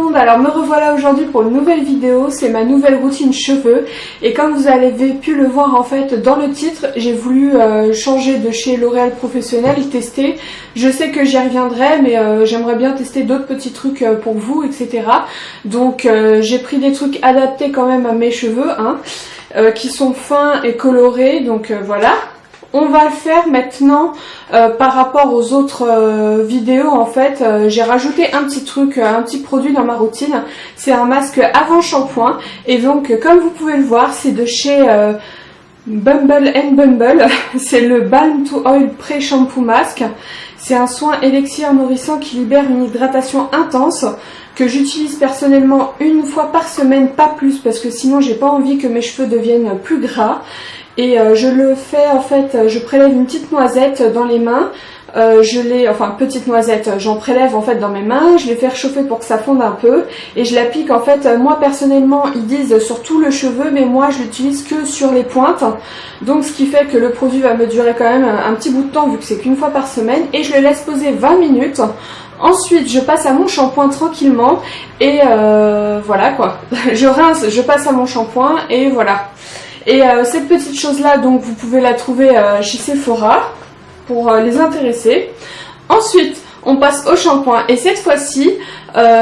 monde, alors me revoilà aujourd'hui pour une nouvelle vidéo, c'est ma nouvelle routine cheveux et comme vous avez pu le voir en fait dans le titre, j'ai voulu changer de chez L'Oréal Professionnel, tester. Je sais que j'y reviendrai mais j'aimerais bien tester d'autres petits trucs pour vous, etc. Donc j'ai pris des trucs adaptés quand même à mes cheveux, hein, qui sont fins et colorés, donc voilà. On va le faire maintenant par rapport aux autres vidéos. En fait, j'ai rajouté un petit truc, un petit produit dans ma routine. C'est un masque avant shampoing. Et donc, comme vous pouvez le voir, c'est de chez Bumble and Bumble. C'est le Balm to Oil Pré-Shampoo Masque. C'est un soin élixir nourrissant qui libère une hydratation intense que j'utilise personnellement une fois par semaine, pas plus, parce que sinon j'ai pas envie que mes cheveux deviennent plus gras. Et je le fais en fait, je prélève une petite noisette dans les mains, petite noisette, j'en prélève en fait dans mes mains, je les fais réchauffer pour que ça fonde un peu et je l'applique en fait, moi personnellement ils disent sur tout le cheveu mais moi je l'utilise que sur les pointes, donc ce qui fait que le produit va me durer quand même un petit bout de temps vu que c'est qu'une fois par semaine et je le laisse poser 20 minutes. Ensuite, je passe à mon shampoing tranquillement et voilà quoi, je rince, je passe à mon shampoing et voilà. Et cette petite chose là, donc vous pouvez la trouver chez Sephora pour les intéresser. Ensuite, on passe au shampoing et cette fois-ci,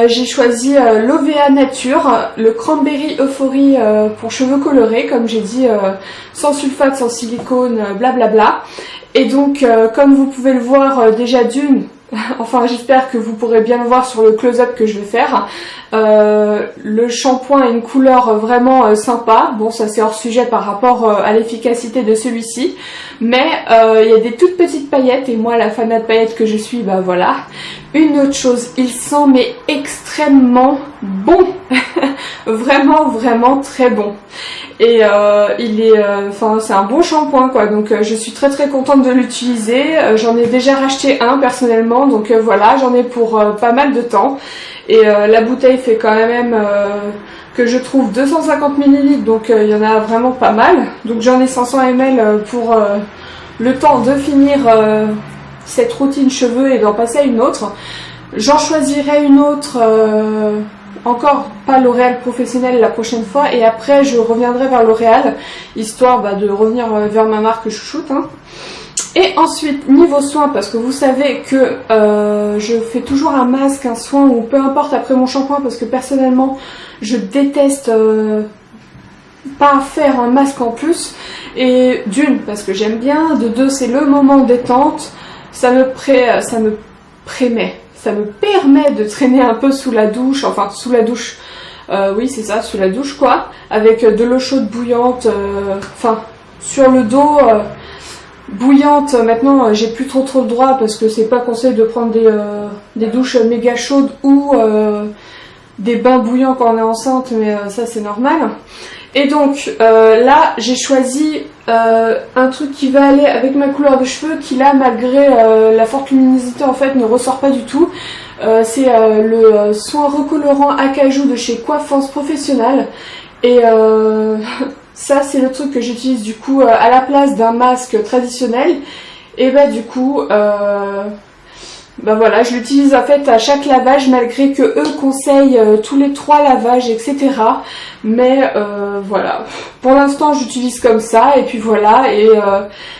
j'ai choisi l'Ovea Nature, le Cranberry Euphorie pour cheveux colorés, comme j'ai dit, sans sulfate, sans silicone, blablabla. Et donc, comme vous pouvez le voir déjà d'une, enfin j'espère que vous pourrez bien le voir sur le close-up que je vais faire, le shampoing a une couleur vraiment sympa. Bon, ça c'est hors sujet par rapport à l'efficacité de celui-ci, mais il y a des toutes petites paillettes et moi la fanat de paillettes que je suis, bah voilà. Une autre chose, il sent mais extrêmement bon vraiment vraiment très bon et il est c'est un bon shampoing quoi, donc je suis très contente de l'utiliser. J'en ai déjà racheté un personnellement, donc voilà, j'en ai pour pas mal de temps et la bouteille fait quand même que je trouve 250 ml, donc il y en a vraiment pas mal, donc j'en ai 500 ml pour le temps de finir cette routine cheveux et d'en passer à une autre. J'en choisirai une autre, encore pas L'Oréal Professionnel la prochaine fois, et après je reviendrai vers L'Oréal, histoire de revenir vers ma marque chouchoute, hein. Et ensuite, niveau soin, parce que vous savez que je fais toujours un masque, un soin, ou peu importe après mon shampoing, parce que personnellement, je déteste pas faire un masque en plus. Et d'une, parce que j'aime bien, de deux, c'est le moment détente, ça me permet de traîner un peu sous la douche, enfin sous la douche, oui c'est ça, sous la douche quoi, avec de l'eau chaude bouillante, sur le dos, bouillante. Maintenant j'ai plus trop le droit parce que c'est pas conseil de prendre des douches méga chaudes ou des bains bouillants quand on est enceinte, mais ça c'est normal. Et donc là j'ai choisi un truc qui va aller avec ma couleur de cheveux, qui là malgré la forte luminosité en fait ne ressort pas du tout. C'est le soin recolorant acajou de chez Coiffance Professionnelle et ça c'est le truc que j'utilise du coup à la place d'un masque traditionnel. Et bah du coup voilà, je l'utilise en fait à chaque lavage malgré que eux conseillent tous les 3 lavages, etc. Mais voilà, pour l'instant j'utilise comme ça et puis voilà, et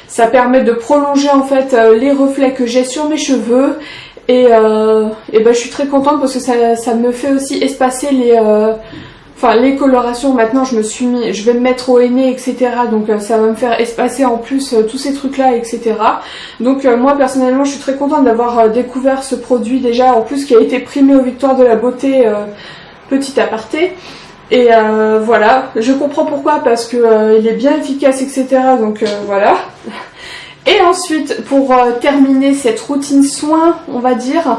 ça permet de prolonger en fait les reflets que j'ai sur mes cheveux et je suis très contente parce que ça me fait aussi espacer les colorations. Maintenant je vais me mettre au henné, etc. Donc ça va me faire espacer en plus tous ces trucs là, etc. Donc moi personnellement je suis très contente d'avoir découvert ce produit déjà, en plus qui a été primé aux Victoires de la Beauté, petit aparté. Et voilà, je comprends pourquoi, parce que il est bien efficace, etc. Donc voilà. Et ensuite pour terminer cette routine soin, on va dire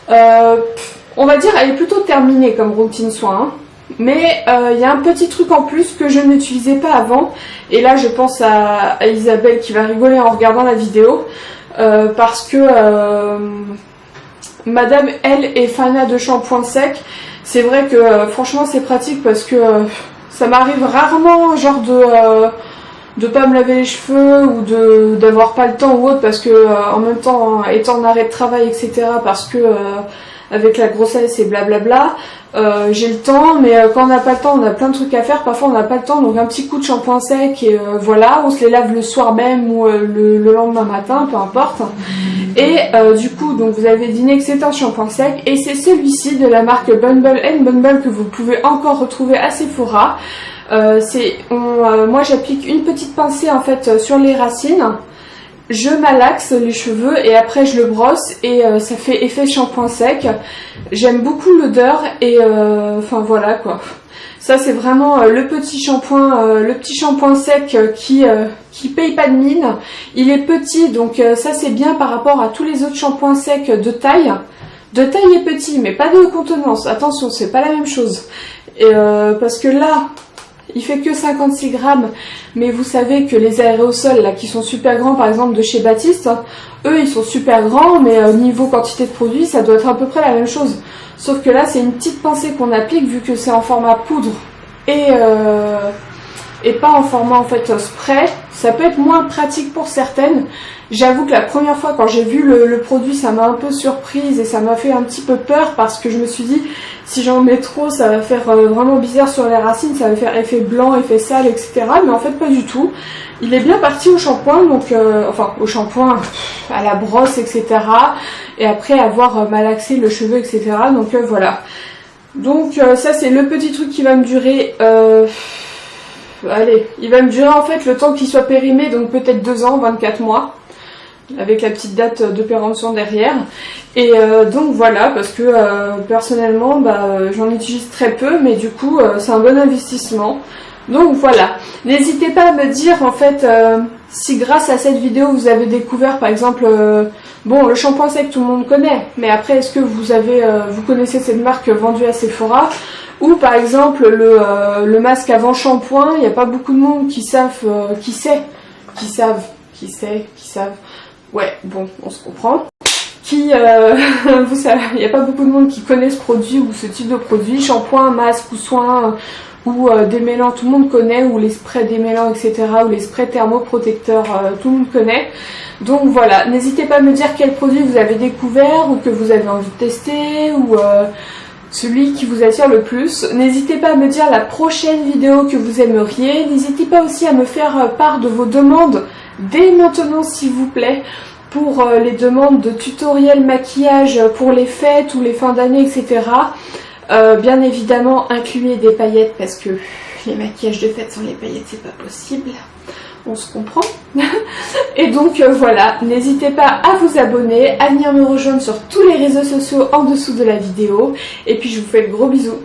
elle est plutôt terminée comme routine soin, hein. Mais il y a un petit truc en plus que je n'utilisais pas avant, et là je pense à Isabelle qui va rigoler en regardant la vidéo, parce que madame elle est fanat de shampoing sec. C'est vrai que franchement c'est pratique parce que ça m'arrive rarement genre de pas me laver les cheveux ou d'avoir pas le temps ou autre, parce que en même temps étant en arrêt de travail, etc. parce que avec la grossesse et blablabla. J'ai le temps, mais quand on n'a pas le temps, on a plein de trucs à faire. Parfois on n'a pas le temps, donc un petit coup de shampoing sec et voilà, on se les lave le soir même ou le lendemain matin, peu importe. Et du coup, donc vous avez deviné que c'est un shampoing sec et c'est celui-ci de la marque Bumble & Bumble que vous pouvez encore retrouver à Sephora. Moi j'applique une petite pincée en fait sur les racines. Je malaxe les cheveux et après je le brosse et ça fait effet shampoing sec. J'aime beaucoup l'odeur et enfin voilà quoi. Ça c'est vraiment le petit shampoing sec qui paye pas de mine. Il est petit donc ça c'est bien par rapport à tous les autres shampoings secs de taille. De taille est petit mais pas de contenance. Attention, c'est pas la même chose. Et parce que là, il fait que 56 grammes, mais vous savez que les aérosols là qui sont super grands, par exemple de chez Baptiste, eux ils sont super grands, mais niveau quantité de produit, ça doit être à peu près la même chose. Sauf que là, c'est une petite pincée qu'on applique vu que c'est en format poudre et pas en format en fait spray. Ça peut être moins pratique pour certaines. J'avoue que la première fois quand j'ai vu le produit, ça m'a un peu surprise et ça m'a fait un petit peu peur parce que je me suis dit si j'en mets trop, ça va faire vraiment bizarre sur les racines, ça va faire effet blanc, effet sale, etc. Mais en fait pas du tout. Il est bien parti au shampoing, donc enfin au shampoing, à la brosse, etc. Et après avoir malaxé le cheveu, etc. Donc voilà. Donc ça c'est le petit truc qui va me durer. Allez, il va me durer en fait le temps qu'il soit périmé, donc peut-être 2 ans, 24 mois. Avec la petite date de péremption derrière. Et donc voilà, parce que personnellement, j'en utilise très peu, mais du coup, c'est un bon investissement. Donc voilà, n'hésitez pas à me dire en fait si grâce à cette vidéo vous avez découvert par exemple, bon le shampoing sec tout le monde connaît, mais après est-ce que vous connaissez cette marque vendue à Sephora? Ou par exemple le masque avant shampoing, il n'y a pas beaucoup de monde qui savent, ouais, bon, on se comprend. Vous savez, il n'y a pas beaucoup de monde qui connaît ce produit ou ce type de produit, shampoing, masque ou soin, ou démêlant, tout le monde connaît, ou les sprays démêlants, etc., ou les sprays thermoprotecteurs, tout le monde connaît. Donc voilà, n'hésitez pas à me dire quel produit vous avez découvert, ou que vous avez envie de tester, ou celui qui vous attire le plus. N'hésitez pas à me dire la prochaine vidéo que vous aimeriez. N'hésitez pas aussi à me faire part de vos demandes dès maintenant s'il vous plaît, pour les demandes de tutoriels maquillage pour les fêtes ou les fins d'année, etc. Bien évidemment incluez des paillettes parce que les maquillages de fête sans les paillettes c'est pas possible, on se comprend. Et donc voilà, n'hésitez pas à vous abonner, à venir me rejoindre sur tous les réseaux sociaux en dessous de la vidéo, et puis je vous fais de gros bisous.